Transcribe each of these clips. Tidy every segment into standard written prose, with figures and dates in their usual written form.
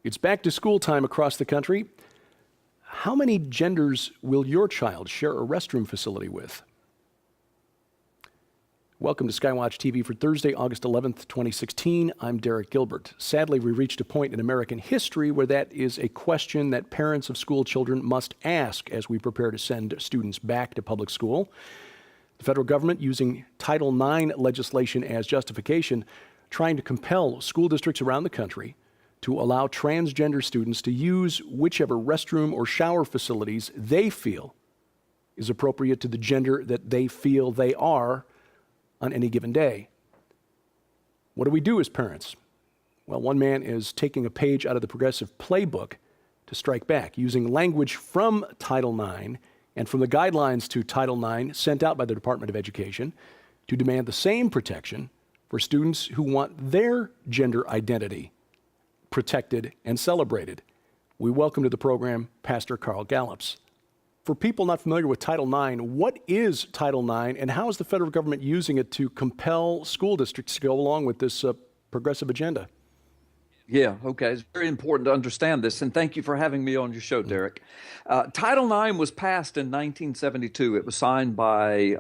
It's back to school time across the country. How many genders will your child share a restroom facility with? Welcome to SkyWatchTV for Thursday, August 11th, 2016. I'm Derek Gilbert. Sadly, we reached a point in American history where that is a question that parents of school children must ask as we prepare to send students back to public school. The federal government, using Title IX legislation as justification, trying to compel school districts around the country to allow transgender students to use whichever restroom or shower facilities they feel is appropriate to the gender that they feel they are on any given day. What do we do as parents? Well, one man is taking a page out of the progressive playbook to strike back, using language from Title IX and from the guidelines to Title IX sent out by the Department of Education to demand the same protection for students who want their gender identity protected and celebrated. We welcome to the program Pastor Carl Gallups. For people not familiar with Title IX, what is Title IX and how is the federal government using it to compel school districts to go along with this progressive agenda? Yeah, okay. It's very important to understand this, and thank you for having me on your show, Derek. Title IX was passed in 1972. It was signed by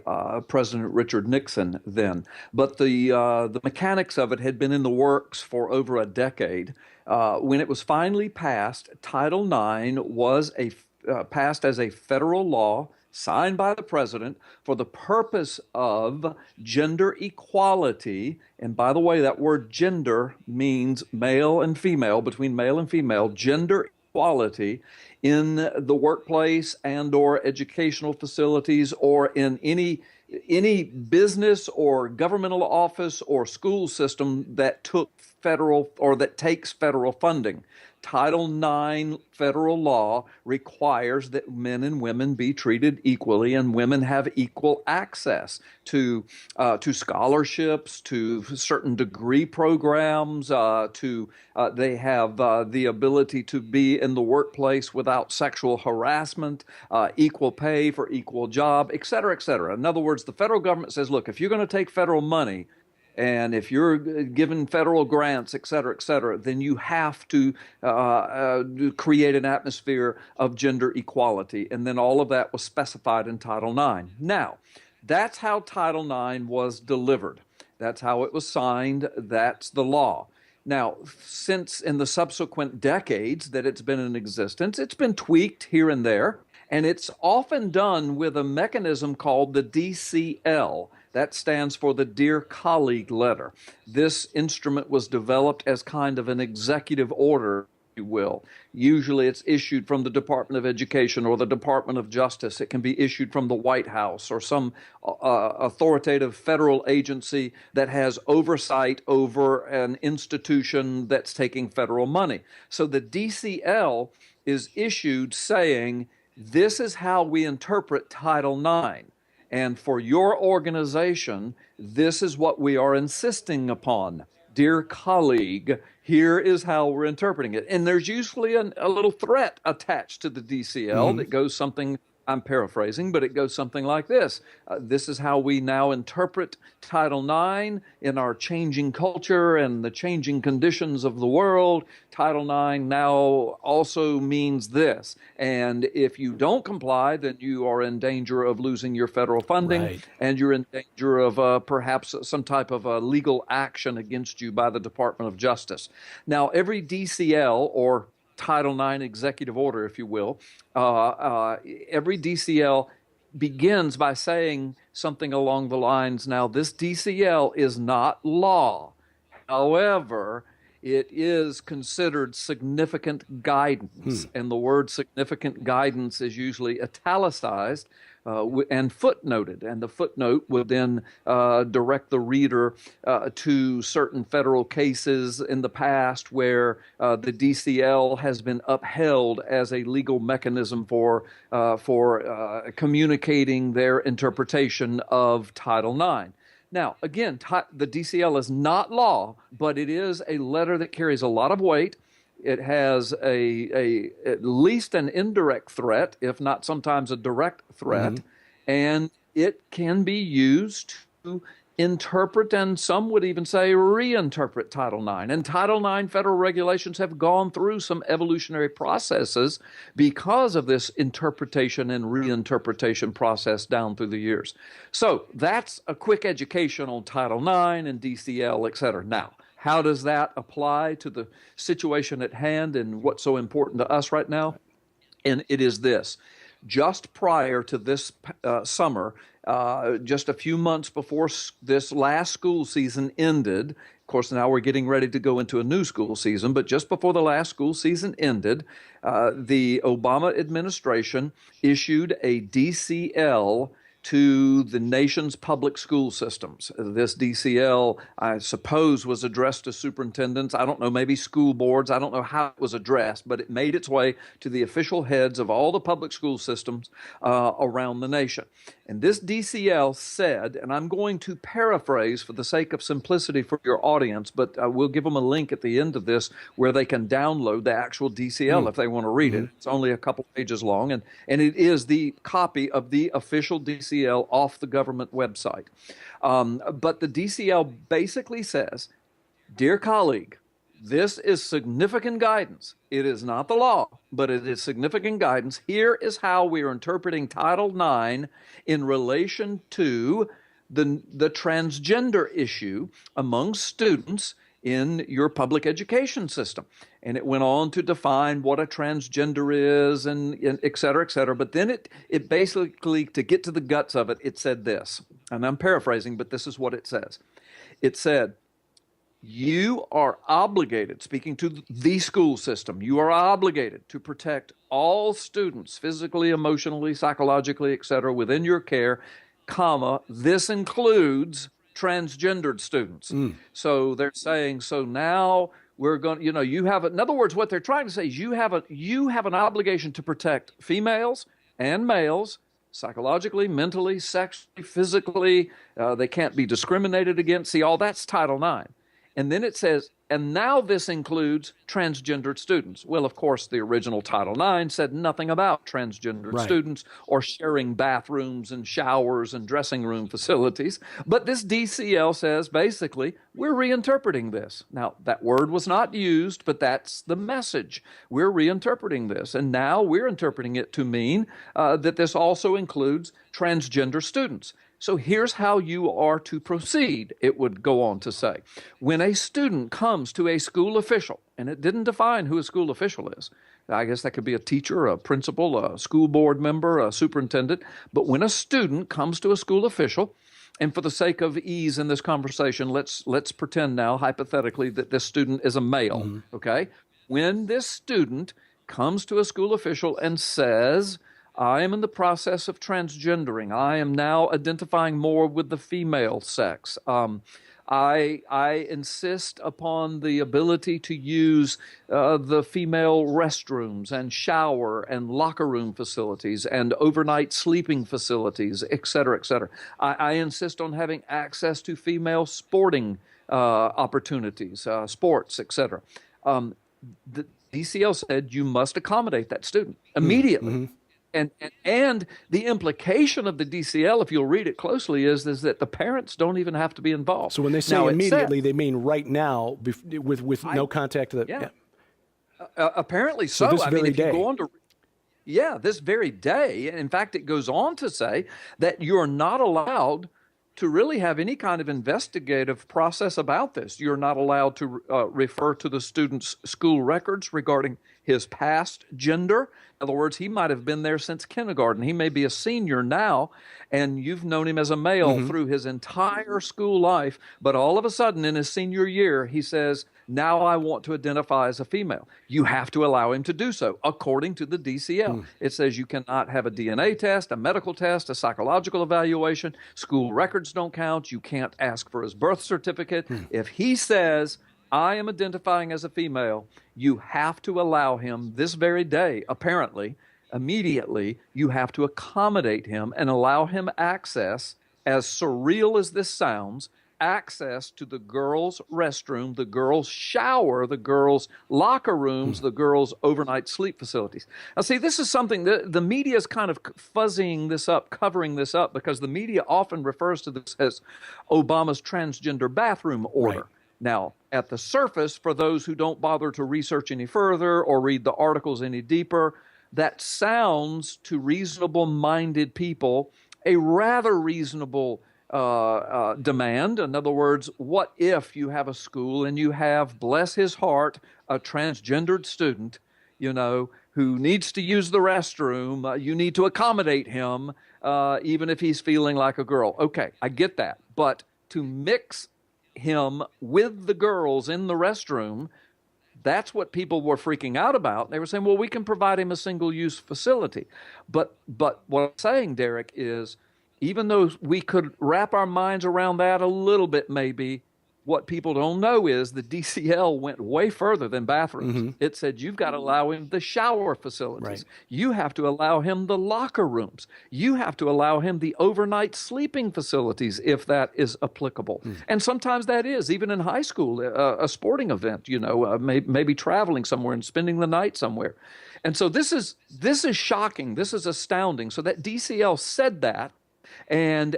President Richard Nixon then, but the mechanics of it had been in the works for over a decade. When it was finally passed, Title IX was passed as a federal law signed by the president for the purpose of gender equality. And by the way, that word gender means male and female, between male and female, gender equality in the workplace and or educational facilities or in any business or governmental office or school system that took federal or that takes federal funding. Title IX federal law requires that men and women be treated equally, and women have equal access to scholarships, to certain degree programs, they have the ability to be in the workplace without sexual harassment, equal pay for equal job, et cetera, et cetera. In other words, the federal government says, look, if you're going to take federal money, and if you're given federal grants, et cetera, then you have to create an atmosphere of gender equality. And then all of that was specified in Title IX. Now, that's how Title IX was delivered. That's how it was signed. That's the law. Now, since in the subsequent decades that it's been in existence, it's been tweaked here and there, and it's often done with a mechanism called the DCL. That stands for the Dear Colleague letter. This instrument was developed as kind of an executive order, if you will. Usually it's issued from the Department of Education or the Department of Justice. It can be issued from the White House or some authoritative federal agency that has oversight over an institution that's taking federal money. So the DCL is issued saying, this is how we interpret Title IX. And for your organization, this is what we are insisting upon. Dear colleague, here is how we're interpreting it. And there's usually a little threat attached to the DCL that goes something, I'm paraphrasing, but it goes something like this. This is how we now interpret Title IX in our changing culture and the changing conditions of the world. Title IX now also means this. And if you don't comply, then you are in danger of losing your federal funding, and you're in danger of perhaps some type of legal action against you by the Department of Justice. Now, every DCL, or Title IX executive order, if you will, every DCL begins by saying something along the lines, now this DCL is not law. However, it is considered significant guidance, and the word significant guidance is usually italicized and footnoted, and the footnote would then direct the reader to certain federal cases in the past where the DCL has been upheld as a legal mechanism for communicating their interpretation of Title IX. Now, again, the DCL is not law, but it is a letter that carries a lot of weight. It has at least an indirect threat, if not sometimes a direct threat, and it can be used to interpret, and some would even say reinterpret Title IX. And Title IX federal regulations have gone through some evolutionary processes because of this interpretation and reinterpretation process down through the years. So that's a quick education on Title IX and DCL, et cetera. Now, how does that apply to the situation at hand and what's so important to us right now? And it is this. Just prior to this summer, just a few months before this last school season ended, of course, now we're getting ready to go into a new school season, but just before the last school season ended, the Obama administration issued a DCL to the nation's public school systems. This DCL, I suppose, was addressed to superintendents. I don't know, maybe school boards. I don't know how it was addressed, but it made its way to the official heads of all the public school systems around the nation. And this DCL said, and I'm going to paraphrase for the sake of simplicity for your audience, but we'll give them a link at the end of this where they can download the actual DCL if they want to read it. It's only a couple pages long, and it is the copy of the official DCL off the government website. But the DCL basically says, dear colleague, this is significant guidance. It is not the law, but it is significant guidance. Here is how we are interpreting Title IX in relation to the transgender issue among students in your public education system. And it went on to define what a transgender is and et cetera, et cetera. But then it basically, to get to the guts of it, it said this, and I'm paraphrasing, but this is what it says. It said, you are obligated, speaking to the school system, you are obligated to protect all students physically, emotionally, psychologically, et cetera, within your care, comma, this includes transgendered students. So they're saying, so now we're going, you have, in other words, what they're trying to say is you have an obligation to protect females and males psychologically, mentally, sexually, physically. They can't be discriminated against. See, all that's Title IX. And then it says, and now this includes transgendered students. Well, of course, the original Title IX said nothing about transgendered students or sharing bathrooms and showers and dressing room facilities. But this DCL says, basically, we're reinterpreting this. Now, that word was not used, but that's the message. We're reinterpreting this. And now we're interpreting it to mean that this also includes transgender students. So here's how you are to proceed, it would go on to say. When a student comes to a school official, and it didn't define who a school official is. I guess that could be a teacher, a principal, a school board member, a superintendent. But when a student comes to a school official, and for the sake of ease in this conversation, let's pretend now, hypothetically, that this student is a male, okay? When this student comes to a school official and says, I am in the process of transgendering. I am now identifying more with the female sex. I insist upon the ability to use the female restrooms and shower and locker room facilities and overnight sleeping facilities, et cetera, et cetera. I insist on having access to female sporting opportunities, sports, et cetera. The DCL said you must accommodate that student immediately. And the implication of the DCL, if you'll read it closely, is that the parents don't even have to be involved. So when they say now, immediately, they mean right now with no contact to the... Yeah. Apparently so. This I very mean, if day. you go on to... Yeah, this very day. In fact, it goes on to say that you're not allowed to really have any kind of investigative process about this. You're not allowed to refer to the student's school records regarding his past gender. In other words, he might have been there since kindergarten. He may be a senior now, and you've known him as a male through his entire school life. But all of a sudden, in his senior year, he says, now I want to identify as a female. You have to allow him to do so, according to the DCL. It says you cannot have a DNA test, a medical test, a psychological evaluation. School records don't count. You can't ask for his birth certificate. If he says, I am identifying as a female, you have to allow him this very day, apparently, immediately, you have to accommodate him and allow him access, as surreal as this sounds, access to the girls' restroom, the girls' shower, the girls' locker rooms, the girls' overnight sleep facilities. Now, see, this is something that the media is kind of fuzzying this up, covering this up, because the media often refers to this as Obama's transgender bathroom order. Right. Now, at the surface, for those who don't bother to research any further or read the articles any deeper, that sounds to reasonable-minded people a rather reasonable demand. In other words, what if you have a school and you have, bless his heart, a transgendered student, who needs to use the restroom? You need to accommodate him, even if he's feeling like a girl. Okay, I get that. But to mix him with the girls in the restroom, that's what people were freaking out about. They were saying, well, we can provide him a single-use facility. But what I'm saying, Derek, is even though we could wrap our minds around that a little bit maybe, what people don't know is the DCL went way further than bathrooms. It said you've got to allow him the shower facilities. Right. You have to allow him the locker rooms. You have to allow him the overnight sleeping facilities if that is applicable. And sometimes that is, even in high school, a sporting event, maybe traveling somewhere and spending the night somewhere. And so this is shocking. This is astounding. So that DCL said that. And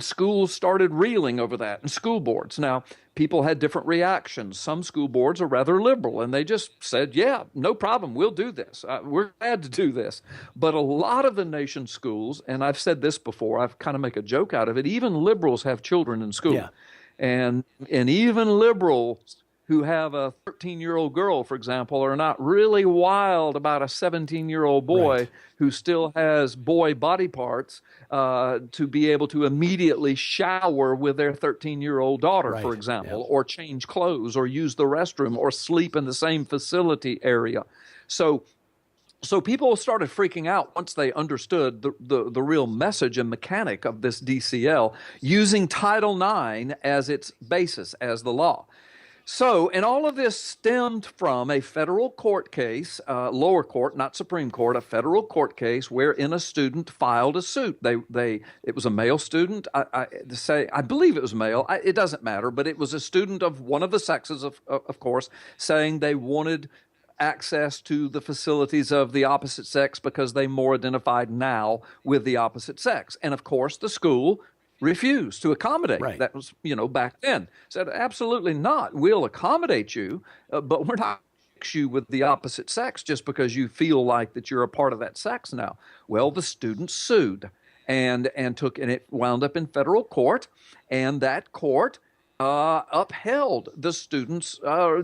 schools started reeling over that, and school boards. Now, people had different reactions. Some school boards are rather liberal, and they just said, yeah, no problem, we'll do this. We're glad to do this. But a lot of the nation's schools, and I've said this before, I've kind of make a joke out of it, even liberals have children in school. Yeah. And even liberals who have a 13-year-old girl, for example, are not really wild about a 17-year-old boy Right. who still has boy body parts to be able to immediately shower with their 13-year-old daughter, Right. for example, Yeah. or change clothes or use the restroom or sleep in the same facility area. So people started freaking out once they understood the real message and mechanic of this DCL, using Title IX as its basis, as the law. So, and all of this stemmed from a federal court case, lower court, not Supreme Court, a federal court case wherein a student filed a suit. It was a male student. I believe it was male. It doesn't matter, but it was a student of one of the sexes, of course, saying they wanted access to the facilities of the opposite sex because they more identified now with the opposite sex. And of course, the school refused to accommodate. Right. That was, back then. Said, absolutely not. We'll accommodate you, but we're not going to mix you with the opposite sex just because you feel like that you're a part of that sex now. Well, the student sued and it wound up in federal court, and that court upheld the student's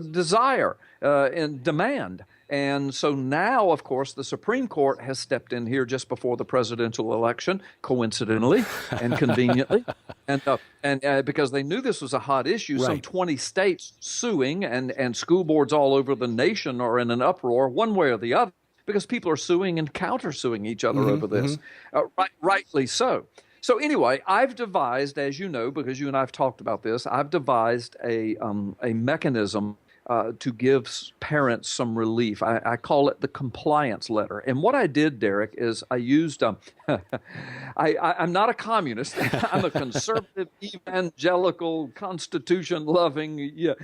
desire and demand. And so now, of course, the Supreme Court has stepped in here just before the presidential election, coincidentally and conveniently, and because they knew this was a hot issue. Some Right. 20 states suing, and school boards all over the nation are in an uproar, one way or the other, because people are suing and countersuing each other over this. Rightly so. So anyway, I've devised, as you know, because you and I have talked about this, I've devised a mechanism to give parents some relief. I call it the compliance letter. And what I did, Derek, is I used, I'm not a communist. I'm a conservative, evangelical, Constitution-loving,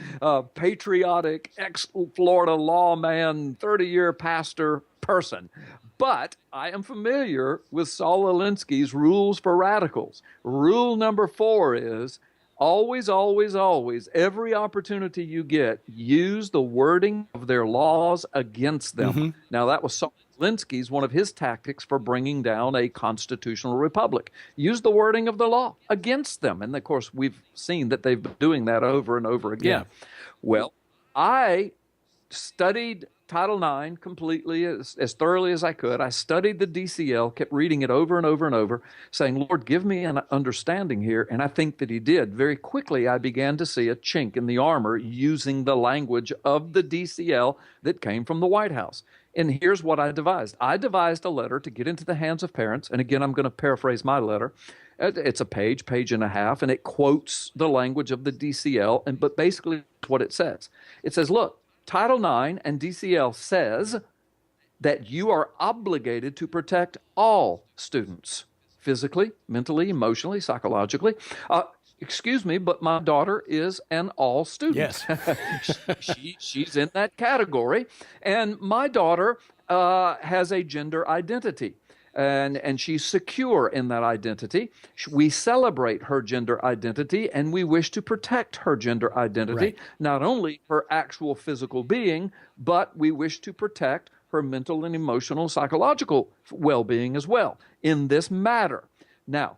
patriotic, ex-Florida lawman, 30-year pastor person. But I am familiar with Saul Alinsky's rules for radicals. Rule number 4 is always, always, always, every opportunity you get, use the wording of their laws against them. Now, that was Saul Alinsky's, one of his tactics for bringing down a constitutional republic. Use the wording of the law against them. And, of course, we've seen that they've been doing that over and over again. Yeah. Well, I studied Title IX completely, as thoroughly as I could. I studied the DCL, kept reading it over and over and over, saying, Lord, give me an understanding here. And I think that he did. Very quickly, I began to see a chink in the armor using the language of the DCL that came from the White House. And here's what I devised. I devised a letter to get into the hands of parents. And again, I'm going to paraphrase my letter. It's a page and a half, and it quotes the language of the DCL. But basically, what it says. It says, look, Title IX and DCL says that you are obligated to protect all students, physically, mentally, emotionally, psychologically. excuse me, but my daughter is an all student. Yes. She's in that category. And my daughter has a gender identity. And she's secure in that identity. We celebrate her gender identity, and we wish to protect her gender identity, Right. not only her actual physical being, but we wish to protect her mental and emotional, psychological well-being as well in this matter. Now,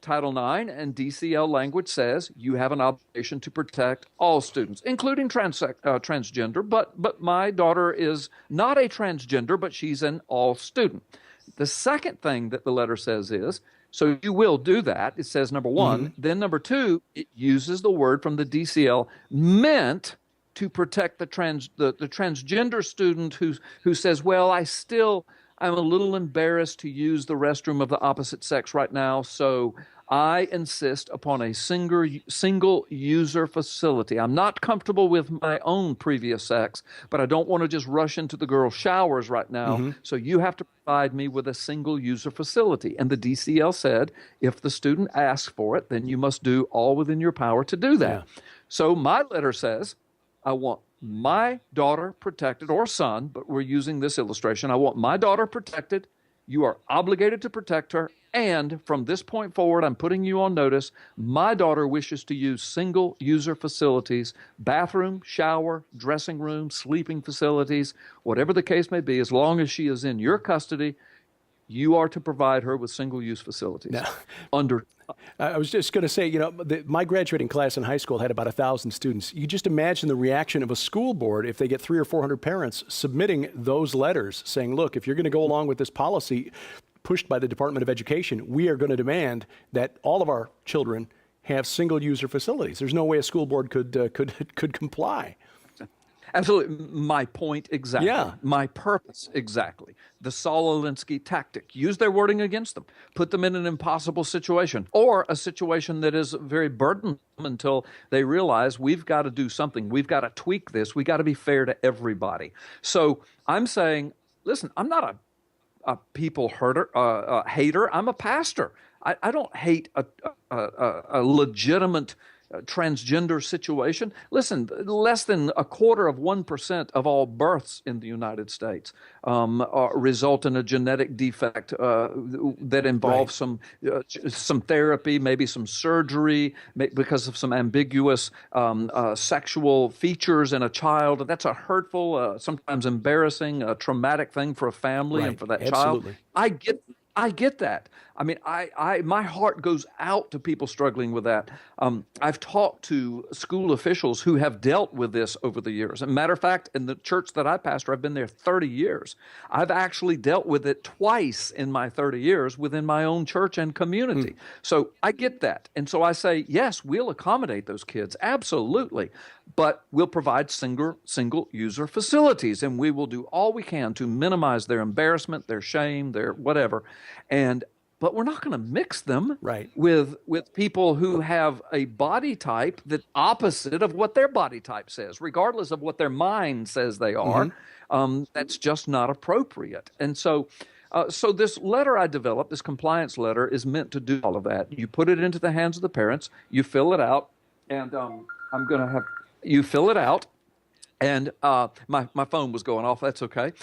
Title IX and DCL language says you have an obligation to protect all students, including transgender, but my daughter is not a transgender, but she's an all student. The second thing that the letter says is, so you will do that. It says, number one. Then number two, it uses the word from the DCL, meant to protect the transgender student who says, well, I'm a little embarrassed to use the restroom of the opposite sex right now, so I insist upon a single user facility. I'm not comfortable with my own previous sex, but I don't want to just rush into the girls' showers right now. So you have to provide me with a single user facility. And the DCL said, if the student asks for it, then you must do all within your power to do that. Yeah. So my letter says, I want my daughter protected, or son, but we're using this illustration. I want my daughter protected. You are obligated to protect her. And from this point forward, I'm putting you on notice. My daughter wishes to use single user facilities, bathroom, shower, dressing room, sleeping facilities, whatever the case may be, as long as she is in your custody, you are to provide her with single use facilities. Now, under I was just going to say, my graduating class in high school had about 1,000 students. You just imagine the reaction of a school board if they get 300 or 400 parents submitting those letters saying, look, if you're going to go along with this policy pushed by the Department of Education, we are going to demand that all of our children have single user facilities. There's no way a school board could comply. Absolutely. My point exactly. Yeah. My purpose exactly. The Saul Alinsky tactic. Use their wording against them. Put them in an impossible situation, or a situation that is very burdensome until they realize we've got to do something. We've got to tweak this. We've got to be fair to everybody. So I'm saying, listen, I'm not a people hater. I'm a pastor. I don't hate a legitimate transgender situation. Listen, less than 1/4% of all births in the United States result in a genetic defect that involves some therapy, maybe some surgery, because of some ambiguous sexual features in a child. That's a hurtful, sometimes embarrassing, traumatic thing for a family and for that Absolutely. child. I get that. I mean, my heart goes out to people struggling with that. I've talked to school officials who have dealt with this over the years. As a matter of fact, in the church that I pastor, I've been there 30 years. I've actually dealt with it twice in my 30 years within my own church and community. So I get that. And so I say, yes, we'll accommodate those kids. Absolutely. But we'll provide single user facilities, and we will do all we can to minimize their embarrassment, their shame, their whatever. But we're not going to mix them with people who have a body type that's opposite of what their body type says, regardless of what their mind says they are. That's just not appropriate. And so this letter I developed, this compliance letter, is meant to do all of that. You put it into the hands of the parents, you fill it out, and I'm going to have you fill it out. And my phone was going off. That's okay.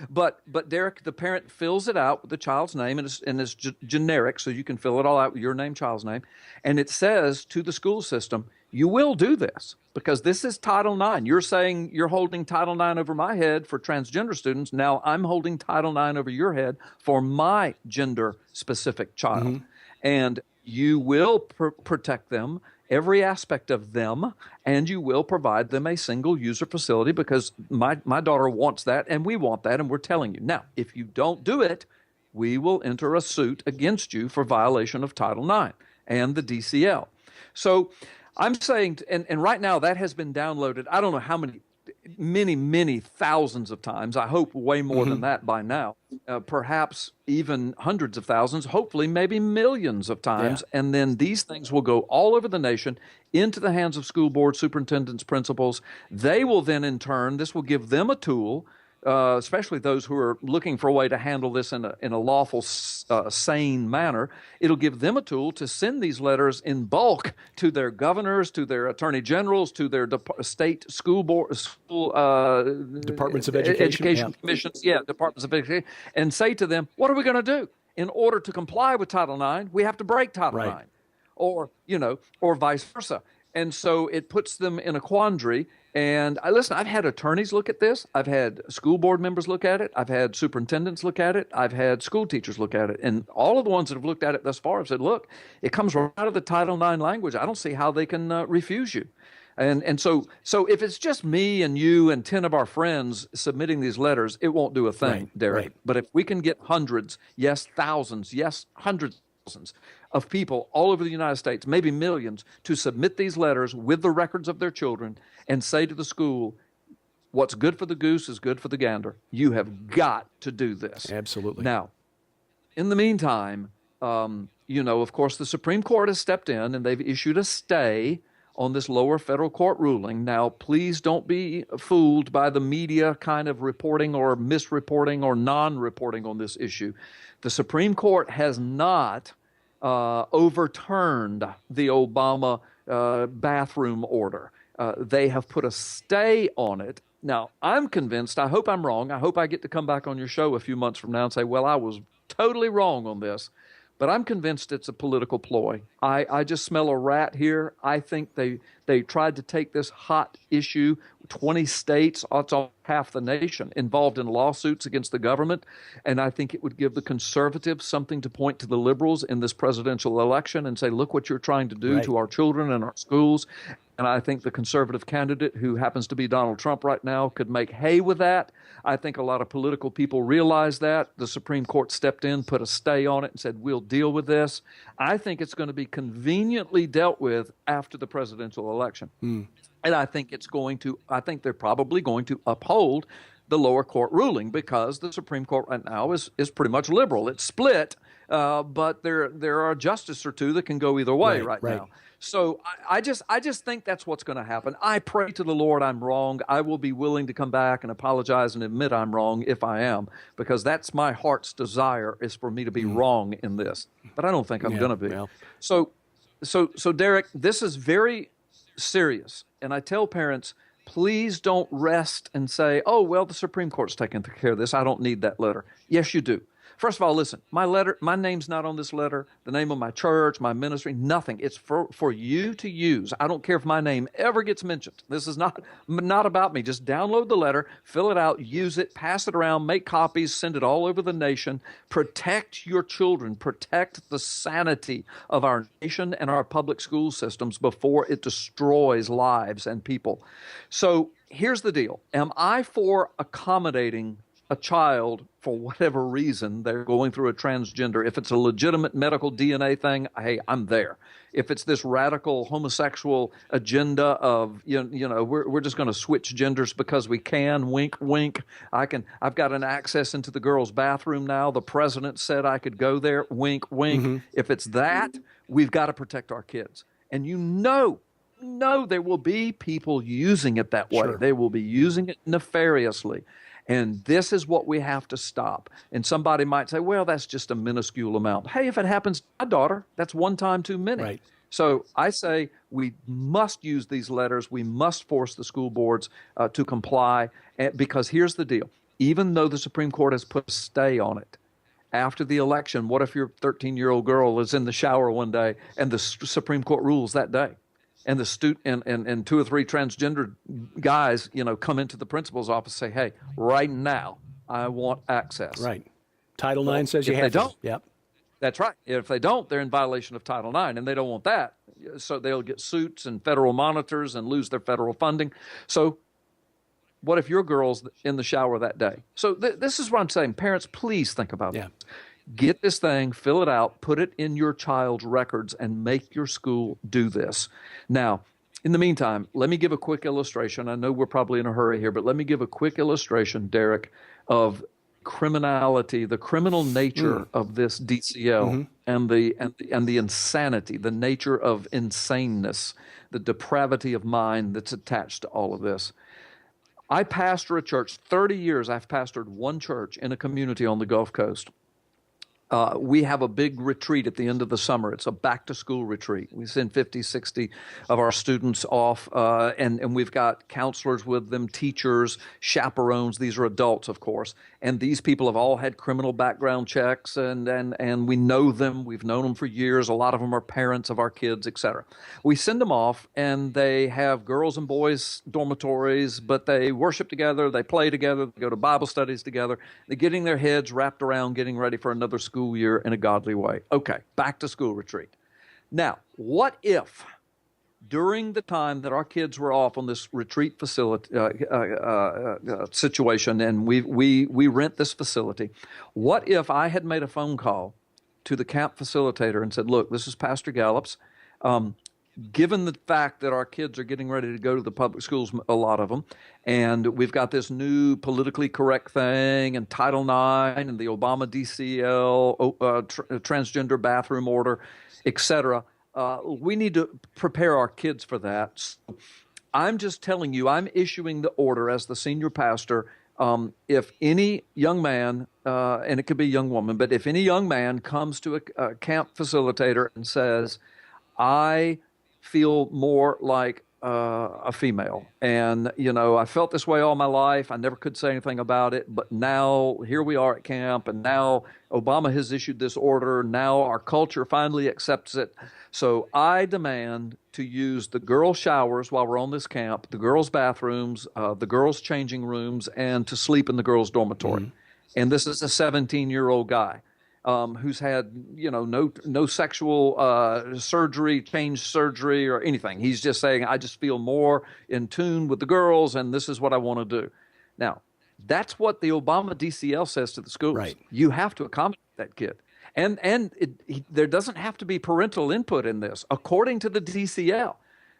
But Derek, the parent fills it out with the child's name, and it's generic, so you can fill it all out with your name, child's name. And it says to the school system, you will do this because this is Title IX. You're saying you're holding Title IX over my head for transgender students. Now I'm holding Title IX over your head for my gender-specific child. And you will protect them, every aspect of them, and you will provide them a single user facility because my daughter wants that and we want that, and we're telling you. Now, if you don't do it, we will enter a suit against you for violation of Title IX and the DCL. So I'm saying, and right now that has been downloaded, I don't know how many thousands of times. I hope way more than that by now. Perhaps even hundreds of thousands, hopefully maybe millions of times. Yeah. And then these things will go all over the nation into the hands of school board superintendents, principals. They will then in turn, this will give them a tool especially those who are looking for a way to handle this in a lawful, sane manner. It'll give them a tool to send these letters in bulk to their governors, to their attorney generals, to their state school board, Departments of education, commissions, departments of education, and say to them, what are we going to do? In order to comply with Title IX, we have to break Title IX, or vice versa. And so it puts them in a quandary. And listen, I've had attorneys look at this. I've had school board members look at it. I've had superintendents look at it. I've had school teachers look at it. And all of the ones that have looked at it thus far have said, look, it comes right out of the Title IX language. I don't see how they can refuse you. And so if it's just me and you and 10 of our friends submitting these letters, it won't do a thing, Derek. Right. But if we can get hundreds, yes, thousands, yes, hundreds of thousands of people all over the United States, maybe millions, to submit these letters with the records of their children and say to the school, what's good for the goose is good for the gander. You have got to do this. Absolutely. Now, in the meantime, of course, the Supreme Court has stepped in and they've issued a stay on this lower federal court ruling. Now, please don't be fooled by the media kind of reporting or misreporting or non-reporting on this issue. The Supreme Court has not overturned the Obama bathroom order. They have put a stay on it. Now, I'm convinced, I hope I'm wrong. I hope I get to come back on your show a few months from now and say, well, I was totally wrong on this. But I'm convinced it's a political ploy. I just smell a rat here. I think they tried to take this hot issue, 20 states, it's all half the nation, involved in lawsuits against the government, and I think it would give the conservatives something to point to the liberals in this presidential election and say, look what you're trying to do to our children and our schools. And I think the conservative candidate, who happens to be Donald Trump right now, could make hay with that. I think a lot of political people realize that. The Supreme Court stepped in, put a stay on it, and said, we'll deal with this. I think it's going to be conveniently dealt with after the presidential election. And I think they're probably going to uphold the lower court ruling, because the Supreme Court right now is pretty much liberal. It's split, but there are a justice or two that can go either way right now. So I just think that's what's going to happen. I pray to the Lord I'm wrong. I will be willing to come back and apologize and admit I'm wrong if I am, because that's my heart's desire, is for me to be wrong in this. But I don't think I'm going to be. Well. So Derek, this is very serious. And I tell parents, please don't rest and say, oh, well, the Supreme Court's taking care of this. I don't need that letter. Yes, you do. First of all, listen, my name's not on this letter, the name of my church, my ministry, nothing. It's for you to use. I don't care if my name ever gets mentioned. This is not about me. Just download the letter, fill it out, use it, pass it around, make copies, send it all over the nation. Protect your children. Protect the sanity of our nation and our public school systems before it destroys lives and people. So here's the deal. Am I for accommodating a child for whatever reason they're going through a transgender? If it's a legitimate medical DNA thing, hey, I'm there. If it's this radical homosexual agenda of, we're just going to switch genders because we can, wink, wink. I've got an access into the girls' bathroom now. The president said I could go there, wink, wink. If it's that, we've got to protect our kids. And there will be people using it that way. Sure. They will be using it nefariously. And this is what we have to stop. And somebody might say, well, that's just a minuscule amount. Hey, if it happens to my daughter, that's one time too many. Right. So I say we must use these letters. We must force the school boards to comply, because here's the deal. Even though the Supreme Court has put a stay on it, after the election, what if your 13-year-old girl is in the shower one day and the Supreme Court rules that day? And the and 2 or 3 transgender guys, come into the principal's office and say, hey, right now, I want access. Right. Title IX says you have to. Don't. Yep. That's right. If they don't, they're in violation of Title IX, and they don't want that. So they'll get suits and federal monitors and lose their federal funding. So what if your girl's in the shower that day? So this is what I'm saying. Parents, please think about this. Get this thing, fill it out, put it in your child's records, and make your school do this. Now, in the meantime, let me give a quick illustration. I know we're probably in a hurry here, but let me give a quick illustration, Derek, of criminality, the criminal nature of this DCL, and the insanity, the nature of insaneness, the depravity of mind that's attached to all of this. I pastor a church. 30 years I've pastored one church in a community on the Gulf Coast. We have a big retreat at the end of the summer. It's a back-to-school retreat. We send 50, 60 of our students off, and we've got counselors with them, teachers, chaperones. These are adults, of course. And these people have all had criminal background checks, and we know them. We've known them for years. A lot of them are parents of our kids, et cetera. We send them off, and they have girls and boys dormitories, but they worship together, they play together, they go to Bible studies together. They're getting their heads wrapped around getting ready for another school year in a godly way. Okay, back to school retreat. Now, what if during the time that our kids were off on this retreat facility situation, and we rent this facility, what if I had made a phone call to the camp facilitator and said, look, this is Pastor Gallups. Given the fact that our kids are getting ready to go to the public schools, a lot of them, and we've got this new politically correct thing and Title IX and the Obama DCL, transgender bathroom order, et cetera, we need to prepare our kids for that. So I'm just telling you, I'm issuing the order as the senior pastor. If any young man, and it could be a young woman, but if any young man comes to a camp facilitator and says, I feel more like a female. And, I felt this way all my life. I never could say anything about it. But now here we are at camp, and now Obama has issued this order. Now our culture finally accepts it. So I demand to use the girls' showers while we're on this camp, the girls' bathrooms, the girls' changing rooms, and to sleep in the girls' dormitory. Mm-hmm. And this is a 17-year-old guy. Who's had, no sexual surgery, change surgery or anything. He's just saying, I just feel more in tune with the girls, and this is what I want to do. Now, that's what the Obama DCL says to the schools. Right. You have to accommodate that kid. And there doesn't have to be parental input in this, according to the DCL.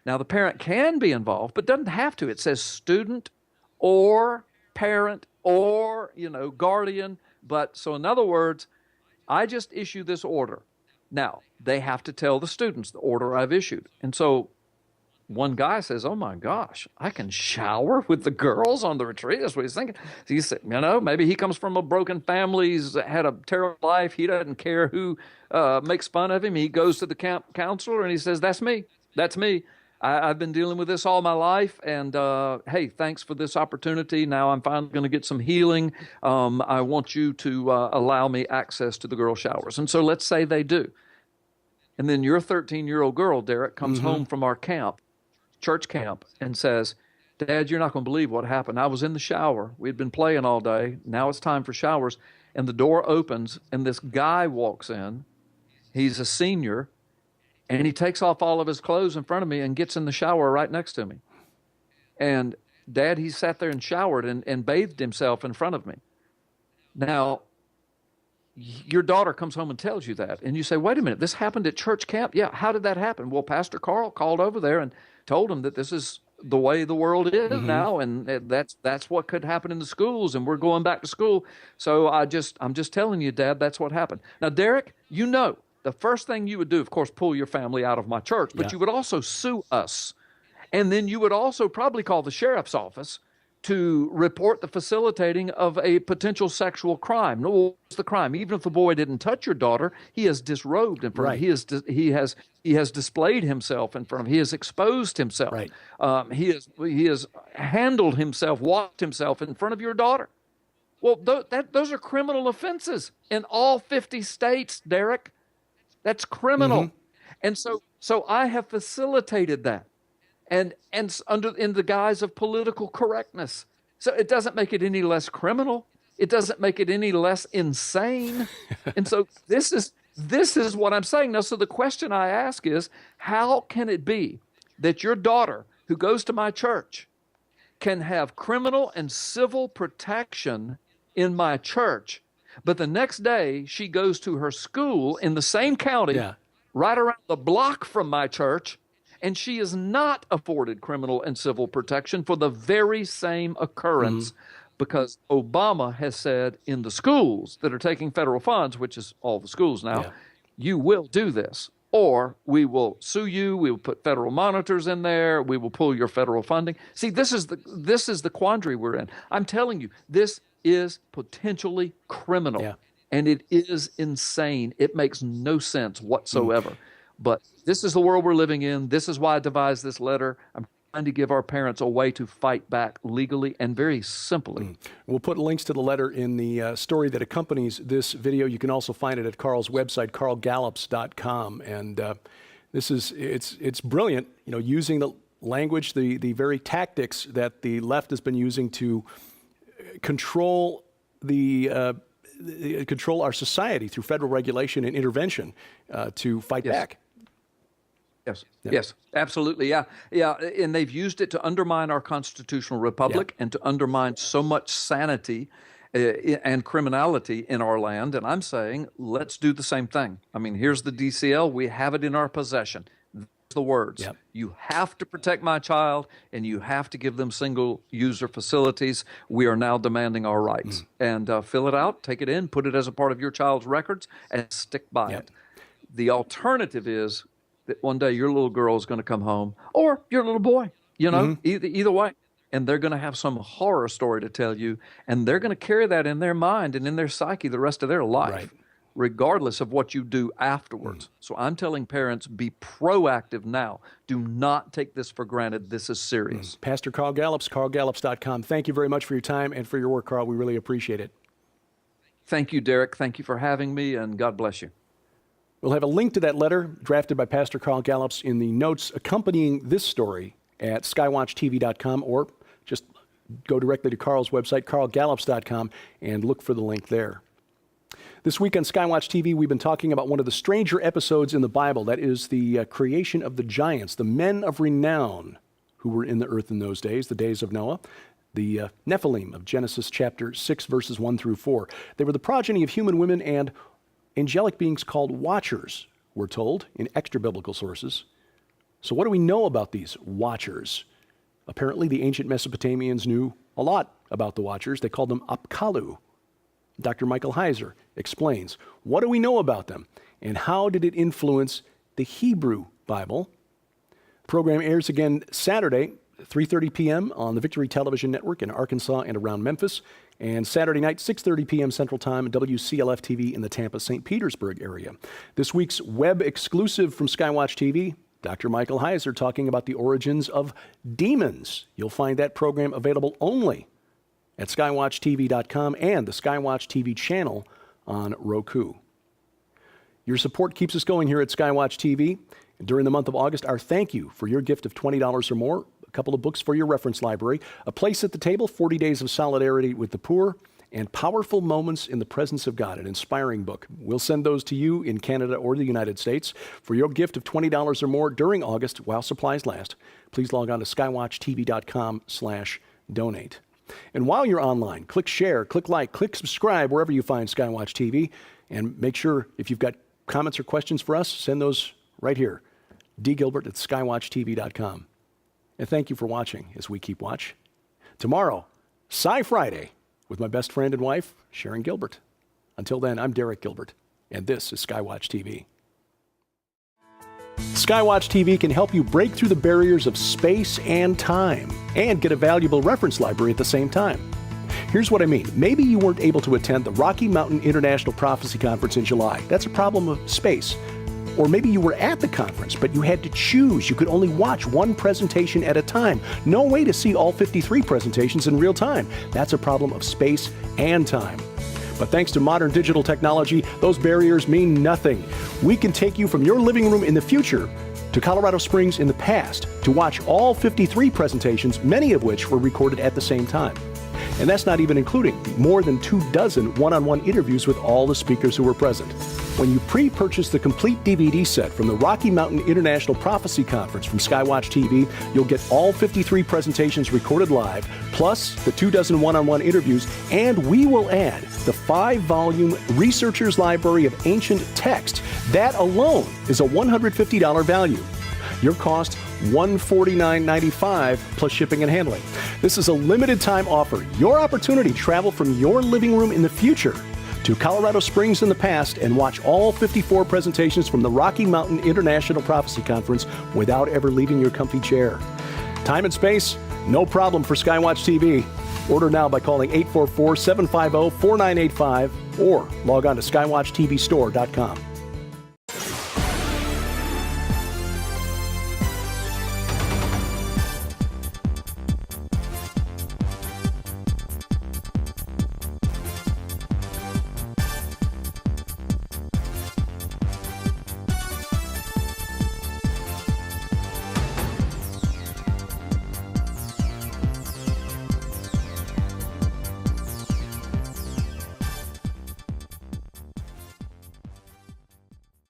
Now, the parent can be involved, but doesn't have to. It says student or parent or, guardian. But so in other words, I just issue this order. Now, they have to tell the students the order I've issued. And so one guy says, oh my gosh, I can shower with the girls on the retreat? That's what he's thinking. He said, maybe he comes from a broken family. He's had a terrible life. He doesn't care who makes fun of him. He goes to the camp counselor and he says, that's me. That's me. I've been dealing with this all my life, and hey, thanks for this opportunity. Now I'm finally going to get some healing. I want you to allow me access to the girl showers. And so let's say they do. And then your 13-year-old girl, Derek, comes home from our camp, church camp, and says, Dad, you're not going to believe what happened. I was in the shower. We'd been playing all day. Now it's time for showers. And the door opens, and this guy walks in. He's a senior. And he takes off all of his clothes in front of me and gets in the shower right next to me. And Dad, he sat there and showered and bathed himself in front of me. Now, your daughter comes home and tells you that. And you say, wait a minute, this happened at church camp? Yeah, how did that happen? Well, Pastor Carl called over there and told him that this is the way the world is now. And that's what could happen in the schools. And we're going back to school. So I'm just telling you, Dad, that's what happened. Now, Derek, the first thing you would do, of course, pull your family out of my church, but you would also sue us. And then you would also probably call the sheriff's office to report the facilitating of a potential sexual crime. No, what's the crime? Even if the boy didn't touch your daughter, he has disrobed in front of him. He has displayed himself in front of him. He has exposed himself. Right. He has handled himself, washed himself in front of your daughter. Well, those are criminal offenses in all 50 states, Derek. That's criminal. And so I have facilitated that and in the guise of political correctness. So it doesn't make it any less criminal. It doesn't make it any less insane. And so this is what I'm saying. Now, so the question I ask is, how can it be that your daughter who goes to my church can have criminal and civil protection in my church, but the next day she goes to her school in the same county, right around the block from my church, and she is not afforded criminal and civil protection for the very same occurrence because Obama has said in the schools that are taking federal funds, which is all the schools now, you will do this. or we will sue you, we will put federal monitors in there, we will pull your federal funding. See, this is the quandary we're in. I'm telling you, this is potentially criminal. Yeah. And it is insane. It makes no sense whatsoever. But this is the world we're living in. This is why I devised this letter. I'm trying to give our parents a way to fight back legally and very simply. We'll put links to the letter in the story that accompanies this video. You can also find it at Carl's website, carlgallups.com. And it's brilliant, using the language, the very tactics that the left has been using to control control our society through federal regulation and intervention to fight back. Yes. Yeah. Yes, absolutely. Yeah. And they've used it to undermine our constitutional republic and to undermine so much sanity and criminality in our land. And I'm saying, let's do the same thing. I mean, here's the DCL. We have it in our possession. The words. Yep. You have to protect my child, and you have to give them single-user facilities. We are now demanding our rights. And fill it out, take it in, put it as a part of your child's records, and stick by it. The alternative is that one day your little girl is going to come home, or your little boy, either way. And they're going to have some horror story to tell you, and they're going to carry that in their mind and in their psyche the rest of their life. Regardless of what you do afterwards. So I'm telling parents, be proactive now. Do not take this for granted. This is serious. Pastor Carl Gallups, carlgallups.com. Thank you very much for your time and for your work, Carl. We really appreciate it. Thank you, Derek. Thank you for having me, and God bless you. We'll have a link to that letter drafted by Pastor Carl Gallups in the notes accompanying this story at skywatchtv.com, or just go directly to Carl's website, carlgallups.com, and look for the link there. This week on Skywatch TV, we've been talking about one of the stranger episodes in the Bible. That is the creation of the giants, the men of renown who were in the earth in those days, the days of Noah, the Nephilim of Genesis chapter 6, verses 1 through 4. They were the progeny of human women and angelic beings called watchers, we're told, in extra-biblical sources. So what do we know about these watchers? Apparently, the ancient Mesopotamians knew a lot about the watchers. They called them Apkallu. Dr. Michael Heiser explains, what do we know about them, and how did it influence the Hebrew Bible? The program airs again Saturday, 3:30 p.m. on the Victory Television Network in Arkansas and around Memphis, and Saturday night, 6:30 p.m. Central Time, WCLF-TV in the Tampa-St. Petersburg area. This week's web exclusive from Skywatch TV, Dr. Michael Heiser talking about the origins of demons. You'll find that program available only at skywatchtv.com and the Skywatch TV channel on Roku. Your support keeps us going here at Skywatch TV. And during the month of August, our thank you for your gift of $20 or more, a couple of books for your reference library, a place at the table, 40 Days of Solidarity with the Poor, and Powerful Moments in the Presence of God, an inspiring book. We'll send those to you in Canada or the United States. For your gift of $20 or more during August, while supplies last, please log on to skywatchtv.com/donate. And while you're online, click share, click like, click subscribe wherever you find Skywatch TV. And make sure if you've got comments or questions for us, send those right here. dgilbert@skywatchtv.com. And thank you for watching as we keep watch. Tomorrow, Sci Friday with my best friend and wife, Sharon Gilbert. Until then, I'm Derek Gilbert, and this is Skywatch TV. Skywatch TV can help you break through the barriers of space and time and get a valuable reference library at the same time. Here's what I mean. Maybe you weren't able to attend the Rocky Mountain International Prophecy Conference in July. That's a problem of space. Or maybe you were at the conference, but you had to choose. You could only watch one presentation at a time. No way to see all 53 presentations in real time. That's a problem of space and time. But thanks to modern digital technology, those barriers mean nothing. We can take you from your living room in the future to Colorado Springs in the past to watch all 53 presentations, many of which were recorded at the same time. And that's not even including more than 24 one-on-one interviews with all the speakers who were present. When you pre-purchase the complete DVD set from the Rocky Mountain International Prophecy Conference from Skywatch TV, you'll get all 53 presentations recorded live, plus the 24 one-on-one interviews, and we will add the 5-volume Researcher's Library of Ancient Text. That alone is a $150 value. Your cost, $149.95 plus shipping and handling. This is a limited time offer. Your opportunity to travel from your living room in the future to Colorado Springs in the past and watch all 54 presentations from the Rocky Mountain International Prophecy Conference without ever leaving your comfy chair. Time and space, no problem for SkyWatch TV. Order now by calling 844-750-4985 or log on to skywatchtvstore.com.